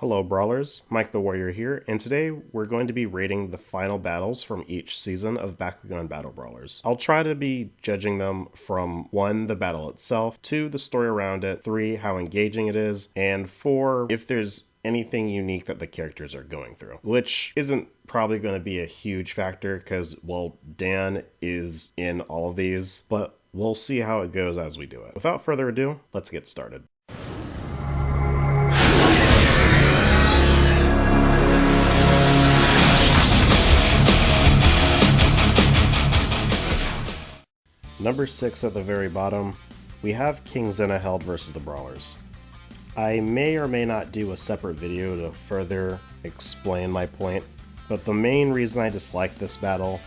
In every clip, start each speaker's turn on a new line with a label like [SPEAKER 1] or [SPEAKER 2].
[SPEAKER 1] Hello Brawlers, Mike the Warrior here, and today we're going to be rating the final battles from each season of Bakugan Battle Brawlers. I'll try to be judging them from 1, the battle itself, 2, the story around it, 3, how engaging it is, and 4, if there's anything unique that the characters are going through, which isn't probably going to be a huge factor because, well, Dan is in all of these, but we'll see how it goes as we do it. Without further ado, let's get started. Number 6 at the very bottom, we have King Zenoheld versus the Brawlers. I may or may not do a separate video to further explain my point, but the main reason I dislike this battle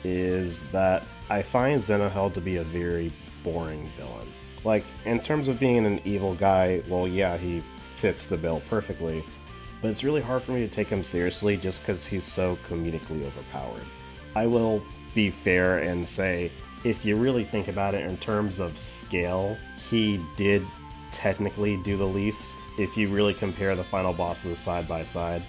[SPEAKER 1] is that I find Zenoheld to be a very boring villain. Like, in terms of being an evil guy, well yeah, he fits the bill perfectly, but it's really hard for me to take him seriously just because he's so comedically overpowered. I will be fair and say, if you really think about it in terms of scale, he did technically do the least, if you really compare the final bosses side by side.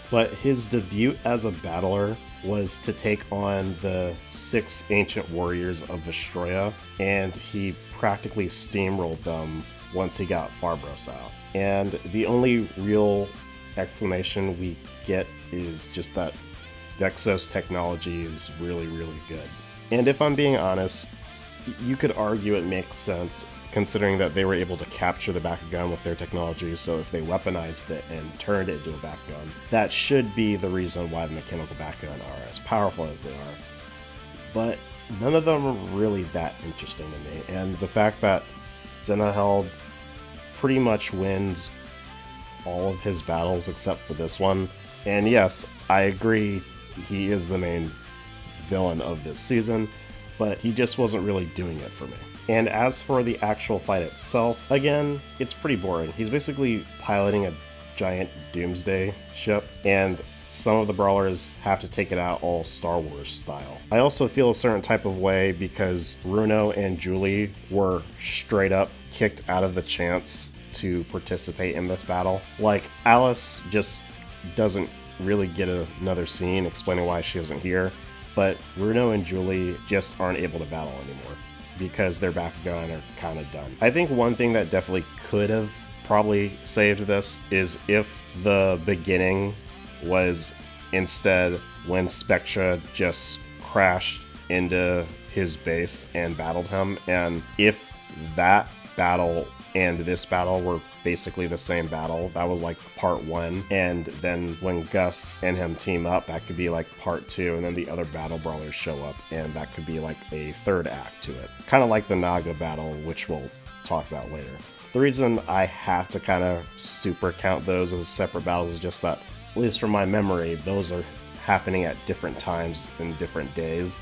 [SPEAKER 1] But his debut as a battler was to take on the 6 ancient warriors of Vestroya, and he practically steamrolled them once he got Farbros out. And the only real explanation we get is just that Vexos technology is really, really good. And if I'm being honest, you could argue it makes sense considering that they were able to capture the Bakugan with their technology, so if they weaponized it and turned it into a Bakugan, that should be the reason why the mechanical Bakugan are as powerful as they are. But none of them are really that interesting to me, and the fact that Zenoheld pretty much wins all of his battles except for this one, and yes, I agree, he is the main villain of this season, but he just wasn't really doing it for me. And as for the actual fight itself, again, it's pretty boring. He's basically piloting a giant doomsday ship, and some of the brawlers have to take it out all Star Wars style. I also feel a certain type of way because Bruno and Julie were straight up kicked out of the chance to participate in this battle. Like, Alice just doesn't really get another scene explaining why she isn't here. But Bruno and Julie just aren't able to battle anymore because their Bakugan are kind of done. I think one thing that definitely could have probably saved this is if the beginning was instead when Spectra just crashed into his base and battled him, and if that battle and this battle were basically the same battle. That was like part 1, and then when Gus and him team up, that could be like part 2, and then the other battle brawlers show up, and that could be like a third act to it. Kind of like the Naga battle, which we'll talk about later. The reason I have to kind of super count those as separate battles is just that, at least from my memory, those are happening at different times and different days,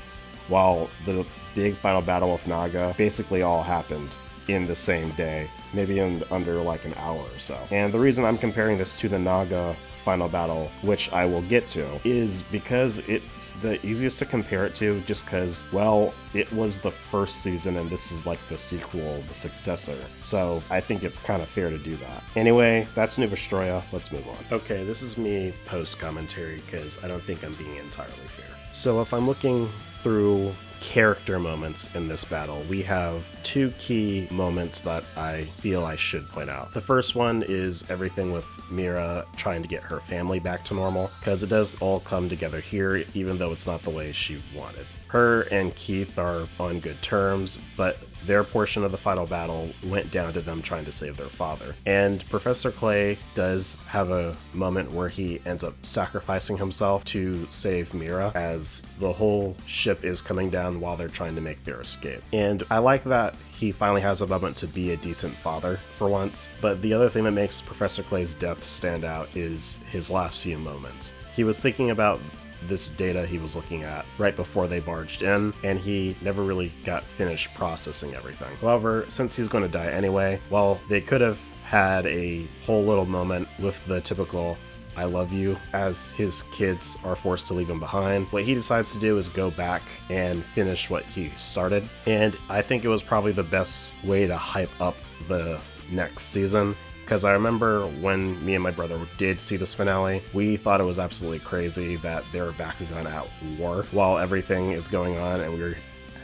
[SPEAKER 1] while the big final battle with Naga basically all happened in the same day, maybe in under like an hour or so. And the reason I'm comparing this to the Naga final battle, which I will get to, is because it's the easiest to compare it to just because, well, it was the first season and this is like the sequel, the successor. So I think it's kind of fair to do that. Anyway, that's New Vestroya. Let's move on. Okay, this is me post-commentary because I don't think I'm being entirely fair. So if I'm looking through character moments in this battle, we have 2 key moments that I feel I should point out. The first one is everything with Mira trying to get her family back to normal, because it does all come together here, even though it's not the way she wanted. Her and Keith are on good terms, but their portion of the final battle went down to them trying to save their father. And Professor Clay does have a moment where he ends up sacrificing himself to save Mira as the whole ship is coming down while they're trying to make their escape. And I like that he finally has a moment to be a decent father for once. But the other thing that makes Professor Clay's death stand out is his last few moments. He was thinking about this data he was looking at right before they barged in, and he never really got finished processing everything. However, since he's going to die anyway, well, they could have had a whole little moment with the typical I love you as his kids are forced to leave him behind. What he decides to do is go back and finish what he started, and I think it was probably the best way to hype up the next season, because I remember when me and my brother did see this finale, we thought it was absolutely crazy that they were Bakugan at war while everything is going on, and we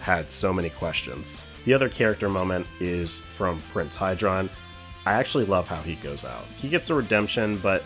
[SPEAKER 1] had so many questions. The other character moment is from Prince Hydron. I actually love how he goes out. He gets a redemption, but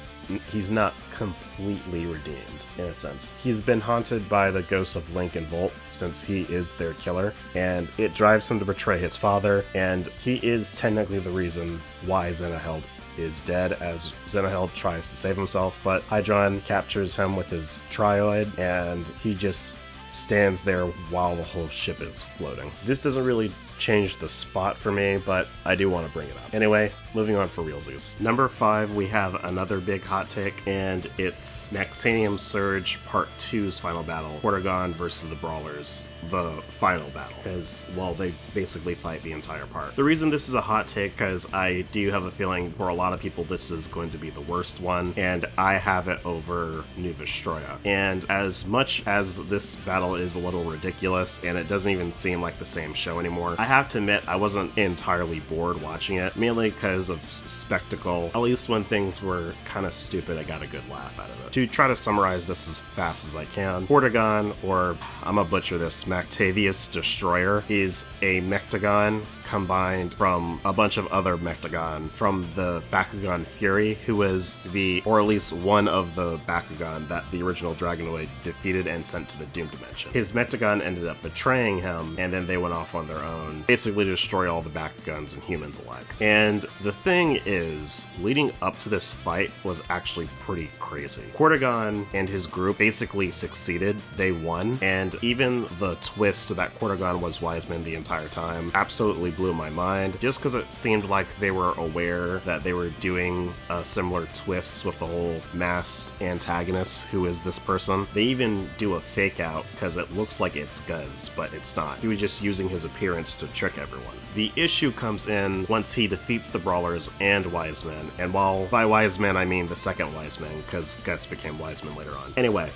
[SPEAKER 1] he's not completely redeemed, in a sense. He's been haunted by the ghosts of Link and Volt since he is their killer, and it drives him to betray his father, and he is technically the reason why Zenoheld is dead, as Zenoheld tries to save himself, but Hydron captures him with his trioid, and he just stands there while the whole ship is exploding. This doesn't really change the spot for me, but I do want to bring it up. Anyway, moving on for realsies. Number 5, we have another big hot take, and it's Mechtogan Surge Part 2's final battle, Mechtogan versus the Brawlers, the final battle, because, well, they basically fight the entire part. The reason this is a hot take, because I do have a feeling for a lot of people this is going to be the worst one, and I have it over New Vestroya. And as much as this battle is a little ridiculous, and it doesn't even seem like the same show anymore, I have to admit I wasn't entirely bored watching it, mainly because of spectacle. At least when things were kind of stupid, I got a good laugh out of it. To try to summarize this as fast as I can, Mechtogan, or I'm gonna butcher this, Mechtavius Destroyer, is a Mechtogan combined from a bunch of other Mechtogan from the Bakugan Fury, who was or at least one of the Bakugan that the original Dragonoid defeated and sent to the Doom Dimension. His Mechtogan ended up betraying him, and then they went off on their own, basically to destroy all the Bakugans and humans alike. And the thing is, leading up to this fight was actually pretty crazy. Mechtogan and his group basically succeeded, they won, and even the twist that Mechtogan was Wiseman the entire time absolutely blew my mind, just because it seemed like they were aware that they were doing a similar twist with the whole masked antagonist, who is this person. They even do a fake out because it looks like it's Guz, but it's not. He was just using his appearance to trick everyone. The issue comes in once he defeats the Brawlers and Wiseman, and while by Wiseman I mean the second Wiseman, because Guts became Wiseman later on. Anyway,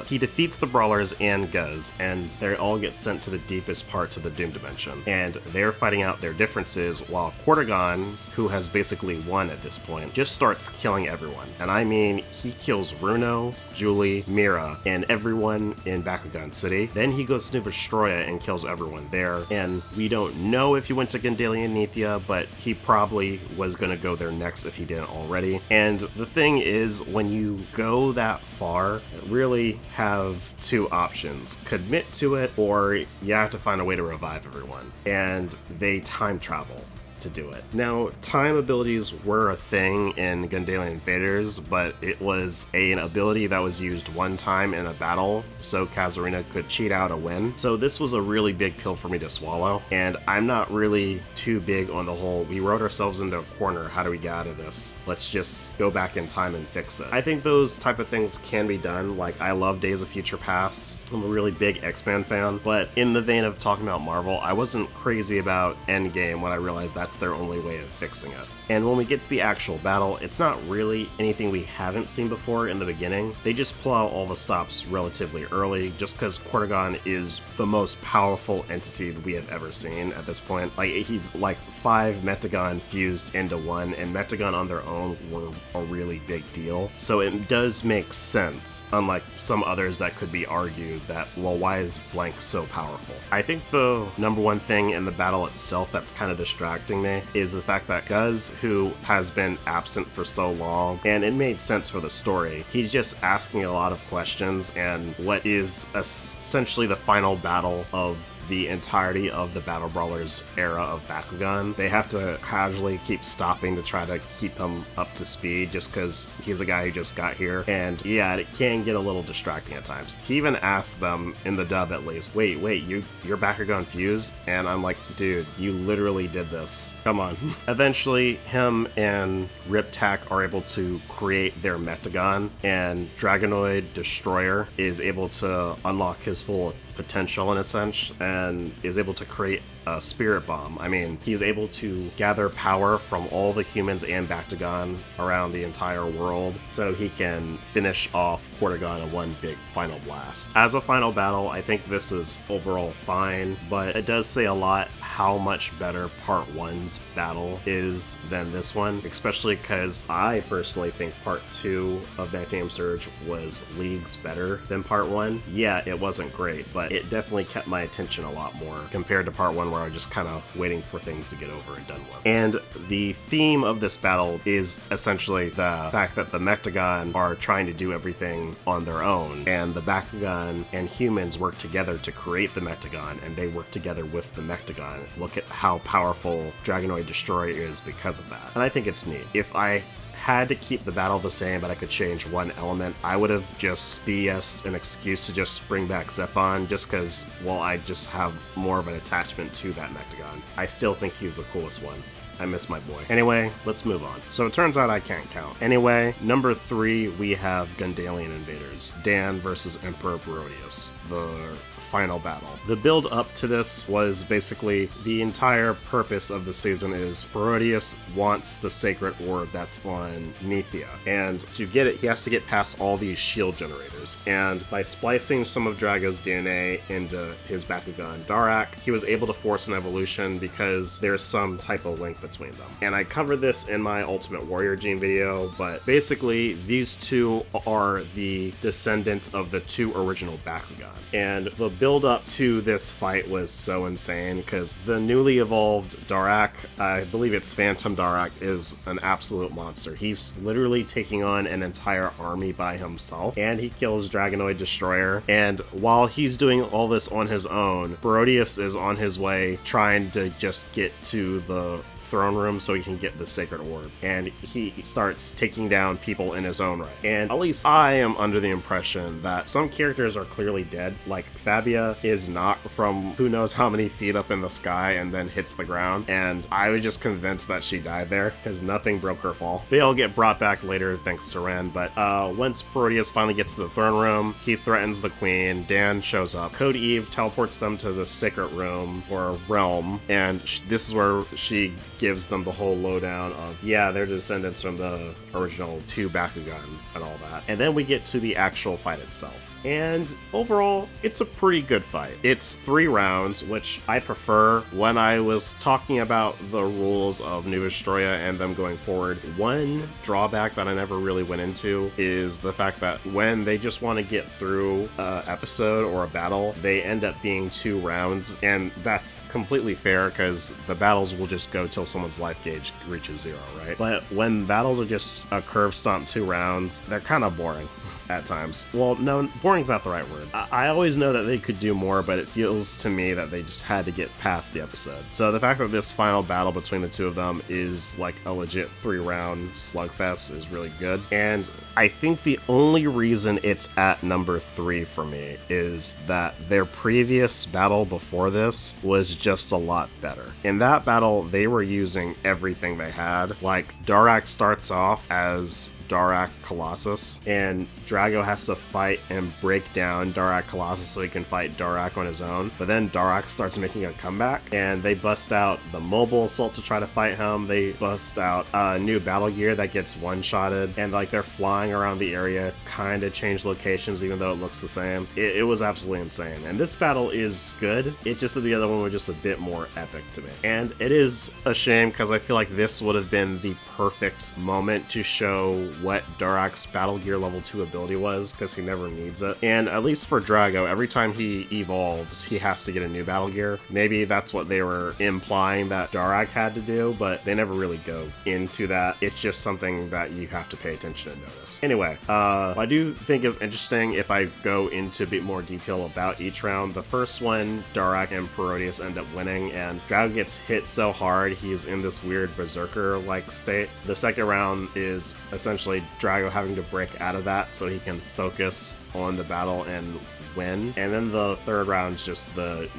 [SPEAKER 1] he defeats the Brawlers and Guz, and they all get sent to the deepest parts of the Doom Dimension, and they're fighting out their differences, while Mechtogan, who has basically won at this point, just starts killing everyone. And I mean, he kills Runo, Julie, Mira, and everyone in Bakugan City. Then he goes to New Vestroya and kills everyone there, and we don't know if he went to Gundalian Invaders, but he probably was going to go there next if he didn't already. And the thing is, when you go that far, you really have two options: commit to it, or you have to find a way to revive everyone. And they time travel to do it. Now, time abilities were a thing in Gundalian Invaders, but it was an ability that was used one time in a battle, so Kazarina could cheat out a win. So this was a really big pill for me to swallow, and I'm not really too big on the whole, we wrote ourselves into a corner, how do we get out of this? Let's just go back in time and fix it. I think those type of things can be done. Like, I love Days of Future Past. I'm a really big X-Men fan, but in the vein of talking about Marvel, I wasn't crazy about Endgame when I realized that's their only way of fixing it. And when we get to the actual battle, it's not really anything we haven't seen before in the beginning. They just pull out all the stops relatively early, just because Mechtogan is the most powerful entity we have ever seen at this point. Like, he's like 5 Mechtogan fused into one, and Mechtogan on their own were a really big deal. So it does make sense, unlike some others that could be argued that, well, why is blank so powerful? I think the number one thing in the battle itself that's kind of distracting me is the fact that Guz, who has been absent for so long, and it made sense for the story, he's just asking a lot of questions, and what is essentially the final battle of the entirety of the Battle Brawlers era of Bakugan. They have to casually keep stopping to try to keep him up to speed just because he's a guy who just got here. And yeah, it can get a little distracting at times. He even asked them, in the dub at least, wait, you're Bakugan fused? And I'm like, dude, you literally did this. Come on. Eventually, him and Riptak are able to create their Mechtogan, and Dragonoid Destroyer is able to unlock his full potential in a sense, and is able to create a spirit bomb. I mean, he's able to gather power from all the humans and Bakugan around the entire world, so he can finish off Cortigan in one big final blast. As a final battle, I think this is overall fine, but it does say a lot how much better Part 1's battle is than this one, especially because I personally think Part 2 of Mechtogan Surge was leagues better than Part 1. Yeah, it wasn't great, but it definitely kept my attention a lot more compared to Part 1, where I was just kind of waiting for things to get over and done with. And the theme of this battle is essentially the fact that the Mechtogan are trying to do everything on their own, and the Bakugan and humans work together to create the Mechtogan, and they work together with the Mechtogan. Look at how powerful Dragonoid Destroyer is because of that. And I think it's neat. If I had to keep the battle the same, but I could change one element, I would have just BS'd an excuse to just bring back Zephon, just because, well, I just have more of an attachment to that Mechtogan. I still think he's the coolest one. I miss my boy. Anyway, let's move on. So it turns out I can't count. Anyway, number 3, we have Gundalian Invaders. Dan versus Emperor Barodius. The final battle. The build up to this was basically the entire purpose of the season is Barodius wants the sacred orb that's on Nethia, and to get it he has to get past all these shield generators, and by splicing some of Drago's DNA into his Bakugan Darak, he was able to force an evolution because there's some type of link between them. And I covered this in my Ultimate Warrior Gene video, but basically these two are the descendants of the 2 original Bakugan. And the build up to this fight was so insane because the newly evolved Darak, I believe it's Phantom Darak, is an absolute monster. He's literally taking on an entire army by himself, and he kills Dragonoid Destroyer. And while he's doing all this on his own, Barodius is on his way trying to just get to the throne room so he can get the sacred orb, and he starts taking down people in his own right. And at least I am under the impression that some characters are clearly dead, like Fabia is not from who knows how many feet up in the sky and then hits the ground, and I was just convinced that she died there because nothing broke her fall. They all get brought back later thanks to Ren, but once Barodius finally gets to the throne room, he threatens the queen. Dan shows up. Code Eve teleports them to the sacred room or realm, and this is where she gives them the whole lowdown of, yeah, they're descendants from the original 2 Bakugan and all that. And then we get to the actual fight itself. And overall, it's a pretty good fight. It's 3 rounds, which I prefer. When I was talking about the rules of New Vestroya and them going forward, one drawback that I never really went into is the fact that when they just want to get through an episode or a battle, they end up being 2 rounds, and that's completely fair because the battles will just go till someone's life gauge reaches 0, right? But when battles are just a curve stomp 2 rounds, they're kind of boring at times. Well, no, boring's not the right word. I always know that they could do more, but it feels to me that they just had to get past the episode. So the fact that this final battle between the 2 of them is like a legit 3-round slugfest is really good. And I think the only reason it's at number 3 for me is that their previous battle before this was just a lot better. In that battle, they were using everything they had. Like, Darak starts off as Darak Colossus, and Drago has to fight and break down Darak Colossus so he can fight Darak on his own. But then Darak starts making a comeback, and they bust out the mobile assault to try to fight him. They bust out new battle gear that gets one-shotted, and like they're flying around the area, kind of change locations even though it looks the same. It was absolutely insane. And this battle is good. It's just that the other one was just a bit more epic to me. And it is a shame because I feel like this would have been the perfect moment to show what Darak's battle gear level 2 ability was, because he never needs it. And at least for Drago, every time he evolves, he has to get a new battle gear. Maybe that's what they were implying that Darak had to do, but they never really go into that. It's just something that you have to pay attention and notice. Anyway, what I do think is interesting if I go into a bit more detail about each round. The first one, Darak and Barodius end up winning, and Drago gets hit so hard he's in this weird berserker-like state. The second round is essentially Drago having to break out of that so he can focus on the battle and win. And then the third round is just the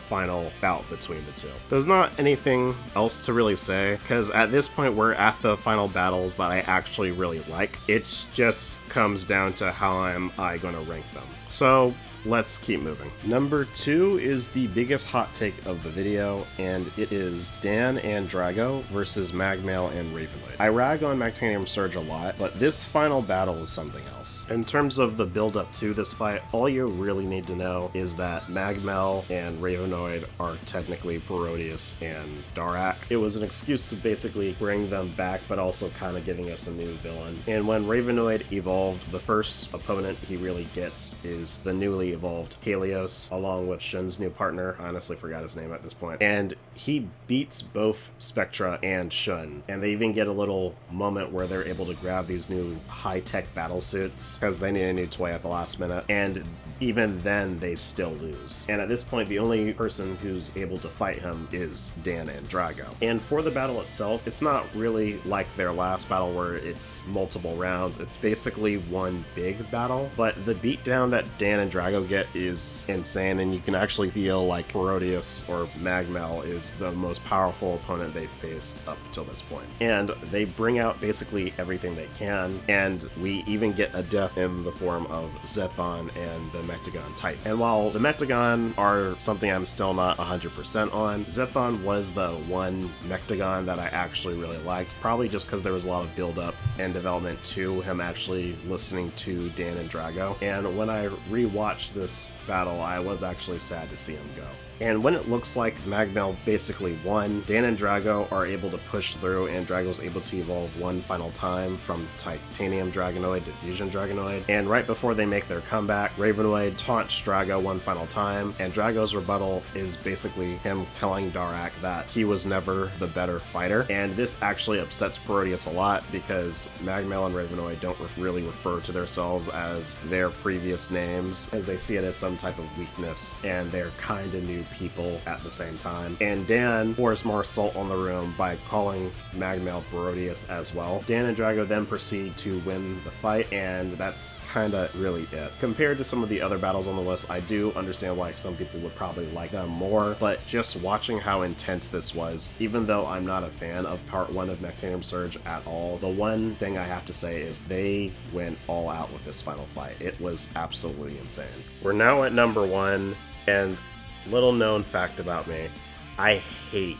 [SPEAKER 1] final bout between the 2. There's not anything else to really say, because at this point we're at the final battles that I actually really like. It just comes down to how am I going to rank them. So let's keep moving. Number 2 is the biggest hot take of the video, and it is Dan and Drago versus Magmail and Ravenoid. I rag on Mechtogan Surge a lot, but this final battle is something else. In terms of the build-up to this fight, all you really need to know is that Magmail and Ravenoid are technically Parodius and Darak. It was an excuse to basically bring them back, but also kind of giving us a new villain. And when Ravenoid evolved, the first opponent he really gets is the newly evolved Helios, along with Shun's new partner. I honestly forgot his name at this point. And he beats both Spectra and Shun. And they even get a little moment where they're able to grab these new high-tech battle suits because they need a new toy at the last minute. And even then, they still lose. And at this point, the only person who's able to fight him is Dan and Drago. And for the battle itself, it's not really like their last battle where it's multiple rounds. It's basically one big battle, but the beatdown that Dan and Drago get is insane, and you can actually feel like Parodius or Magmail is the most powerful opponent they've faced up till this point. And they bring out basically everything they can, and we even get a death in the form of Zethon and the Mechtogan type. And while the Mechtogan are something I'm still not 100% on, Zethon was the one Mechtogan that I actually really liked, probably just because there was a lot of build-up and development to him actually listening to Dan and Drago. And when I rewatched this battle, I was actually sad to see him go. And when it looks like Magmail basically won, Dan and Drago are able to push through, and Drago's able to evolve one final time from Titanium Dragonoid to Fusion Dragonoid. And right before they make their comeback, Ravenoid taunts Drago one final time, and Drago's rebuttal is basically him telling Darak that he was never the better fighter. And this actually upsets Parodius a lot because Magmail and Ravenoid don't really refer to themselves as their previous names, as they see it as some type of weakness, and they're kind of new people at the same time. And Dan pours more salt on the room by calling Magmail Parodius as well. Dan and Drago then proceed to win the fight, and that's kinda really it. Compared to some of the other battles on the list, I do understand why some people would probably like them more, but just watching how intense this was, even though I'm not a fan of part 1 of Mechtogan Surge at all, the one thing I have to say is they went all out with this final fight. It was absolutely insane. We're now at number 1, and little known fact about me, I hate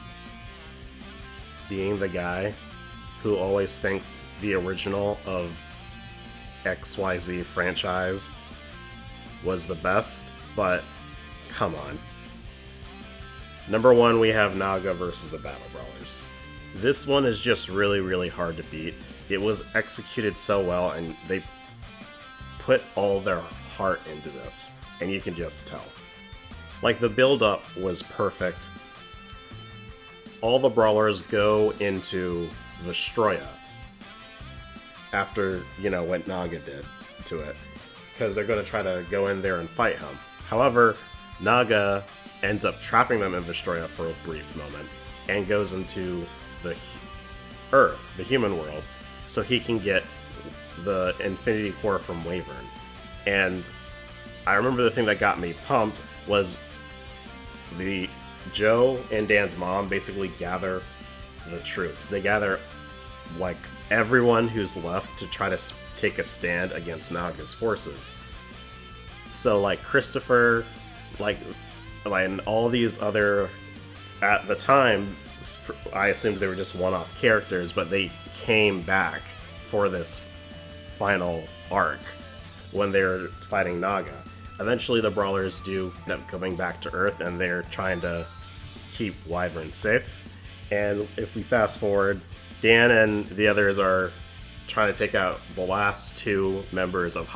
[SPEAKER 1] being the guy who always thinks the original of XYZ franchise was the best, but come on. Number 1, we have Naga versus the Battle Brawlers. This one is just really, really hard to beat. It was executed so well, and they put all their heart into this, and you can just tell. Like, the build-up was perfect. All the brawlers go into Vestroya after, you know, what Naga did to it, because they're going to try to go in there and fight him. However, Naga ends up trapping them in Vestroya for a brief moment and goes into the Earth, the human world, so he can get the Infinity Core from Wyvern. And I remember the thing that got me pumped was Joe and Dan's mom basically gather the troops. They gather, like, everyone who's left to try to take a stand against Naga's forces. So, like, Christopher, and all these other, at the time, I assumed they were just one-off characters, but they came back for this final arc when they're fighting Naga. Eventually, the brawlers do end up coming back to Earth, and they're trying to keep Wyvern safe. And if we fast forward, Dan and the others are trying to take out the last 2 members of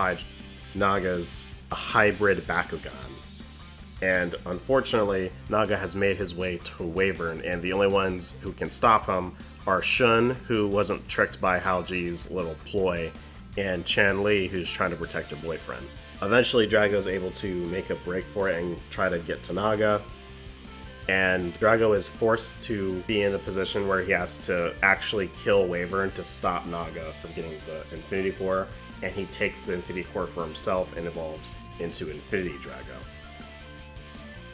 [SPEAKER 1] Naga's hybrid Bakugan. And unfortunately, Naga has made his way to Wyvern, and the only ones who can stop him are Shun, who wasn't tricked by Halji's little ploy, and Chan Li, who's trying to protect her boyfriend. Eventually, Drago's able to make a break for it and try to get to Naga, and Drago is forced to be in a position where he has to actually kill Wyvern to stop Naga from getting the Infinity Core, and he takes the Infinity Core for himself and evolves into Infinity Drago.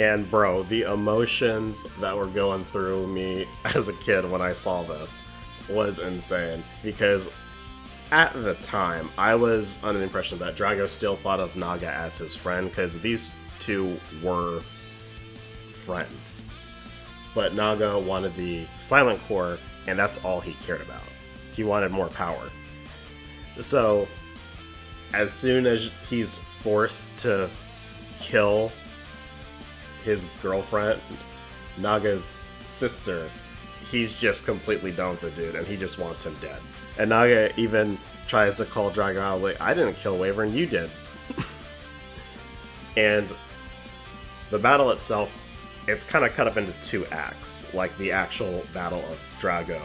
[SPEAKER 1] And bro, the emotions that were going through me as a kid when I saw this was insane, because at the time, I was under the impression that Drago still thought of Naga as his friend, because these two were friends. But Naga wanted the Silent Core, and that's all he cared about. He wanted more power. So, as soon as he's forced to kill his girlfriend, Naga's sister, he's just completely done with the dude, and he just wants him dead. And Naga even tries to call Drago out, like, I didn't kill Wyvern, you did. And the battle itself, it's kind of cut up into two acts, like the actual battle of Drago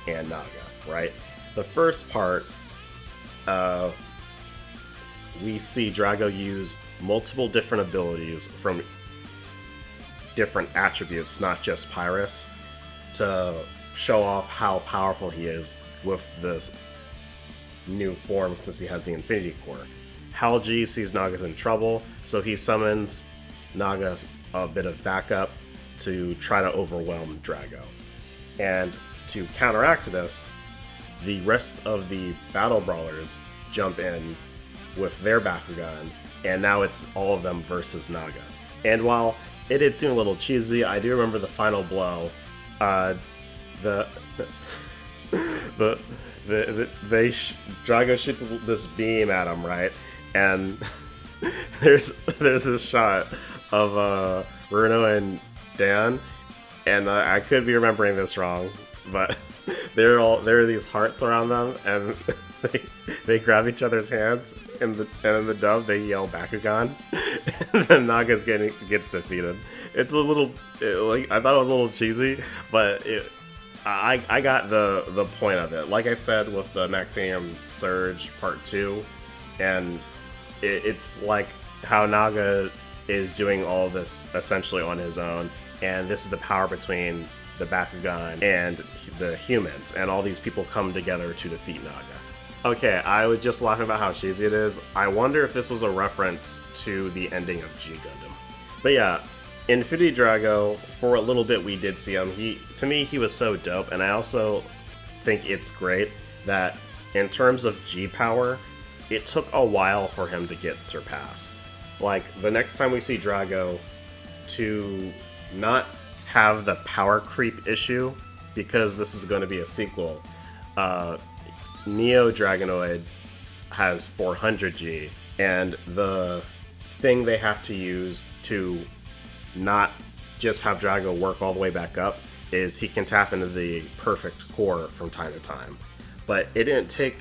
[SPEAKER 1] and Naga, right? The first part, we see Drago use multiple different abilities from different attributes, not just Pyrus, to show off how powerful he is with this new form, since he has the Infinity Core. Halji sees Naga's in trouble, so he summons Naga a bit of backup to try to overwhelm Drago. And to counteract this, the rest of the Battle Brawlers jump in with their Bakugan, and now it's all of them versus Naga. And while it did seem a little cheesy, I do remember the final blow. Drago shoots this beam at him, right? And there's this shot of Bruno and Dan, and I could be remembering this wrong, but there are these hearts around them, and they grab each other's hands, and in the dub they yell Bakugan, and then Naga gets defeated. It's a little I thought it was a little cheesy, but I got the point of it. Like I said with the Mechtogan Surge Part 2, and it's like how Naga is doing all this essentially on his own, and this is the power between the Bakugan and the humans, and all these people come together to defeat Naga. Okay, I was just laughing about how cheesy it is. I wonder if this was a reference to the ending of G Gundam. But yeah, Infinity Drago, for a little bit we did see him. To me, he was so dope, and I also think it's great that in terms of G power, it took a while for him to get surpassed. Like, the next time we see Drago, to not have the power creep issue, because this is going to be a sequel, Neo Dragonoid has 400G, and the thing they have to use to not just have Drago work all the way back up is he can tap into the perfect core from time to time. But it didn't take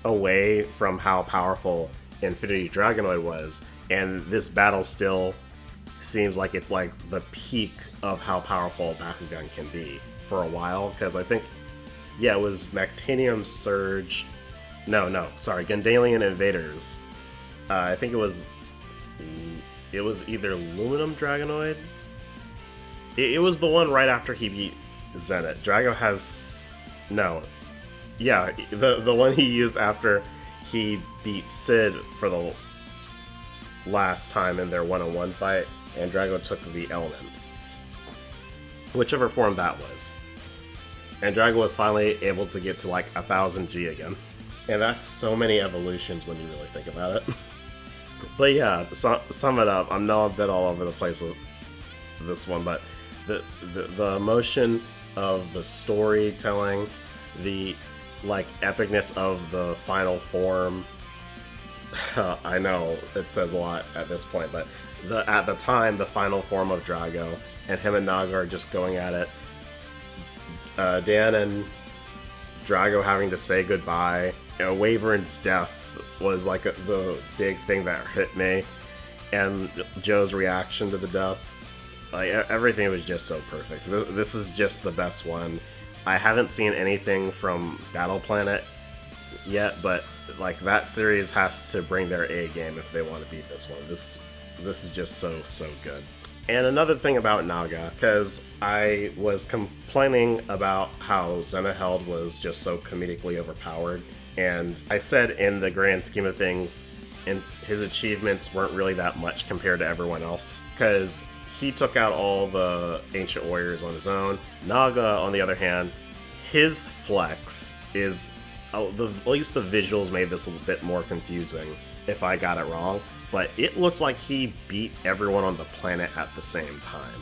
[SPEAKER 1] away from how powerful Infinity Dragonoid was, and this battle still seems like it's like the peak of how powerful Bakugan can be for a while, because I think, yeah, it was Mechtogan Surge, Gundalian Invaders. I think it was either Aluminum Dragonoid. It was the one right after he beat Zenith. Drago has the one he used after he beat Sid for the last time in their one-on-one fight, and Drago took the element, whichever form that was. And Drago was finally able to get to like 1000G again. And that's so many evolutions when you really think about it. But yeah, sum it up. I know I'm a bit all over the place with this one, but the emotion of the storytelling, the like epicness of the final form. I know it says a lot at this point, but at the time, the final form of Drago and him and Naga are just going at it. Dan and Drago having to say goodbye. Wyvern's death was like the big thing that hit me, and Joe's reaction to the death. Like, everything was just so perfect. This is just the best one. I haven't seen anything from Battle Planet yet, but like that series has to bring their A game if they want to beat this one. This is just so good. And another thing about Naga, because I was complaining about how Zenoheld was just so comedically overpowered, and I said in the grand scheme of things, and his achievements weren't really that much compared to everyone else, because he took out all the ancient warriors on his own. Naga, on the other hand, his flex is at least the visuals made this a bit more confusing if I got it wrong, but it looked like he beat everyone on the planet at the same time.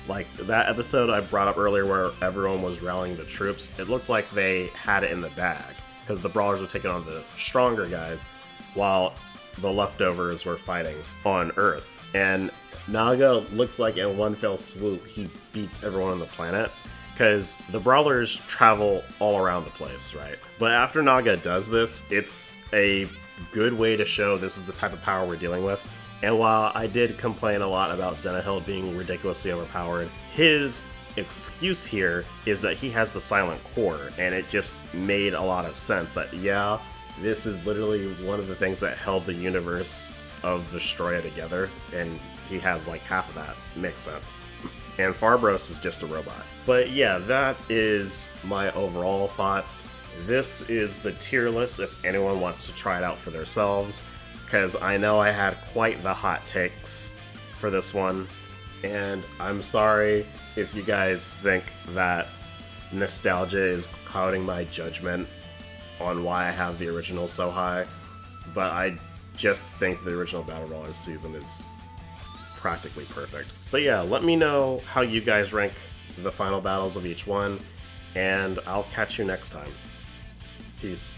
[SPEAKER 1] Like, that episode I brought up earlier where everyone was rallying the troops, it looked like they had it in the bag, because the brawlers were taking on the stronger guys, while the leftovers were fighting on Earth. And Naga looks like in one fell swoop, he beats everyone on the planet, because the brawlers travel all around the place, right? But after Naga does this, it's a good way to show this is the type of power we're dealing with. And while I did complain a lot about Zenoheld being ridiculously overpowered, his excuse here is that he has the silent core, and it just made a lot of sense that, yeah, this is literally one of the things that held the universe of Vestroya together, and he has like half of that. Makes sense. And Farbros is just a robot. But yeah, that is my overall thoughts. This is the tier list if anyone wants to try it out for themselves, because I know I had quite the hot takes for this one, and I'm sorry if you guys think that nostalgia is clouding my judgment on why I have the original so high, but I just think the original Battle Brawlers season is practically perfect. But yeah, let me know how you guys rank the final battles of each one, and I'll catch you next time. Peace.